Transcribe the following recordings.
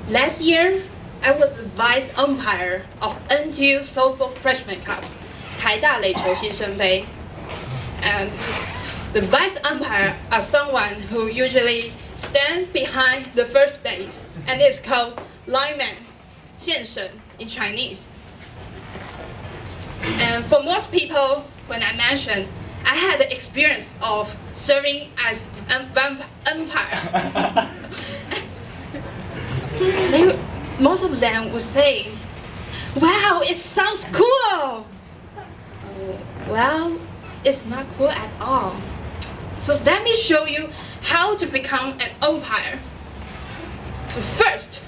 Last year, I was the vice umpire of NTU Softball Freshman Cup, 台大垒球新生杯. And the vice umpire are someone who usually stand behind the first base, and it's called lineman, 线神 in Chinese. And for most people, when I mention I had the experience of serving as an umpire, most of them would say, "Wow, it sounds cool." Well, it's not cool at all. So let me show you how to become an umpire. So first,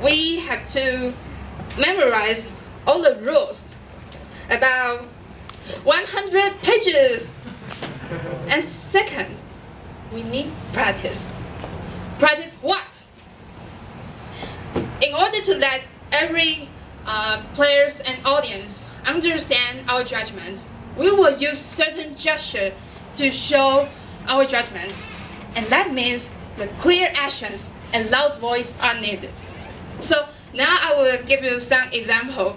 we have to memorize all the rules, about 100 pages. And second, we need practice. Practice what? In order to let every players and audience understand our judgments, we will use certain gesture to show our judgments. And that means the clear actions and loud voice are needed. So now I will give you some example.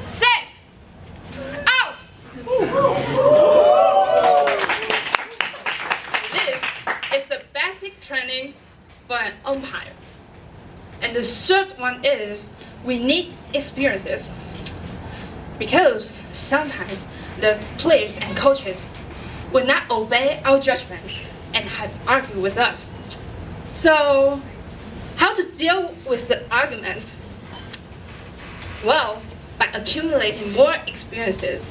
Safe! Out! This is the basic training for an umpire. And the third one is we need experiences. Because sometimes the players and coaches will not obey our judgments and have argued with us. So, how to deal with the arguments? Well, by accumulating more experiences.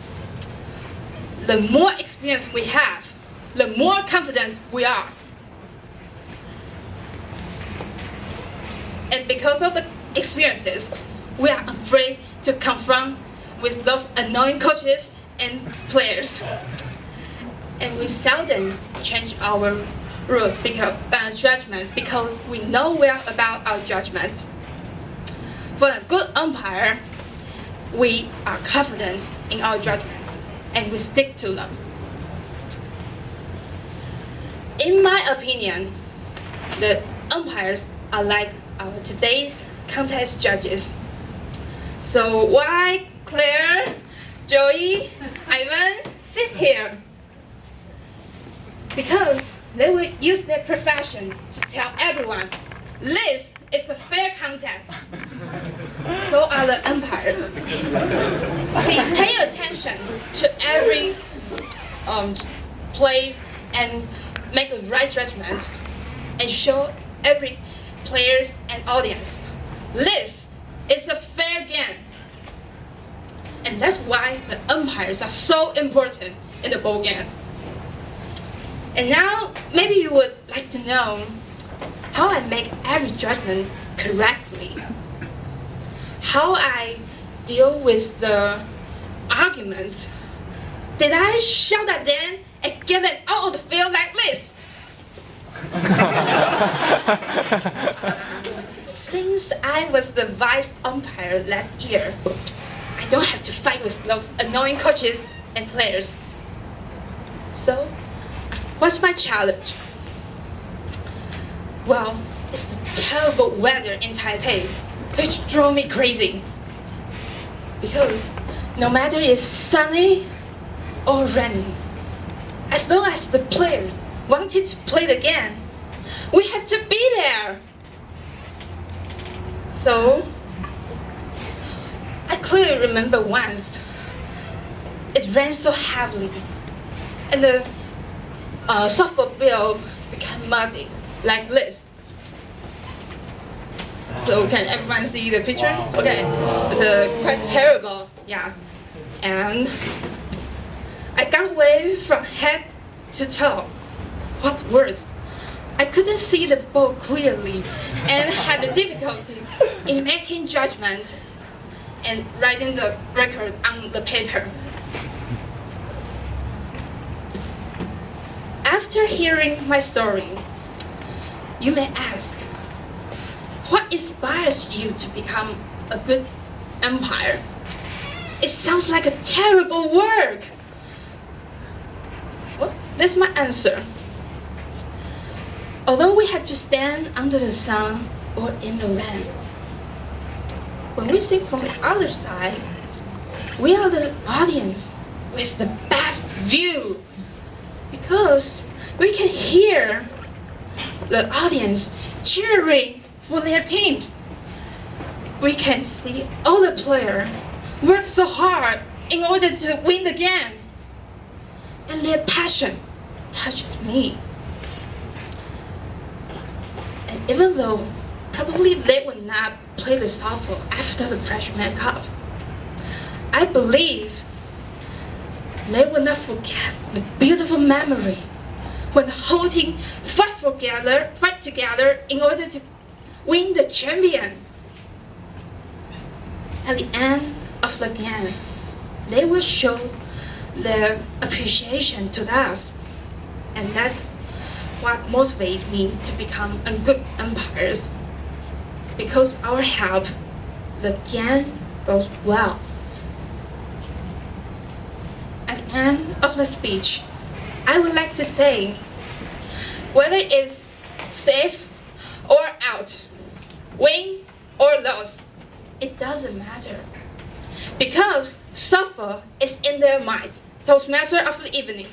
The more experience we have, the more confident we are. And because of the experiences, we are afraid to confront with those annoying coaches and players. And we seldom change our rules because judgments because we know well about our judgments. For a good umpire, we are confident in our judgments and we stick to them. In my opinion, the umpires are like our today's contest judges. So why Claire, Joey, Ivan sit here? Because they will use their profession to tell everyone, this is a fair contest. So are the umpires. Pay attention to every place and make the right judgment and show every players and audience, this is a fair game. And that's why the umpires are so important in the ball games. And now, maybe you would like to know how I make every judgment correctly. How I deal with the arguments. Did I shout at them and get them out of the field like this? Since I was the vice umpire last year, I don't have to fight with those annoying coaches and players. So, what's my challenge? Well, it's the terrible weather in Taipei, which drove me crazy. Because no matter it's sunny or rainy, as long as the players wanted to play the game, we have to be there. So, I clearly remember once, it rained so heavily, and the softball field became muddy, like this. So can everyone see the picture? Wow. Okay, it's quite terrible, yeah. And I got wet from head to toe. What's worse, I couldn't see the ball clearly and had a difficulty in making judgment and writing the record on the paper. After hearing my story, you may ask, what inspires you to become a good umpire? It sounds like a terrible work. Well, that's my answer. Although we have to stand under the sun or in the rain, when we sing from the other side, we are the audience with the best view, because we can hear the audience cheering for their teams. We can see all the players work so hard in order to win the games, and their passion touches me. And even though probably they will not play the softball after the Freshman Cup, I believe they will not forget the beautiful memory when the whole team fight together in order to win the champion. At the end of the game, they will show their appreciation to us, and that's what motivates me to become a good umpire. Because our help, the game goes well. At the end of the speech, I would like to say, whether it's safe or out, win or loss, it doesn't matter. Because softball is in their minds. Toastmaster of the evening.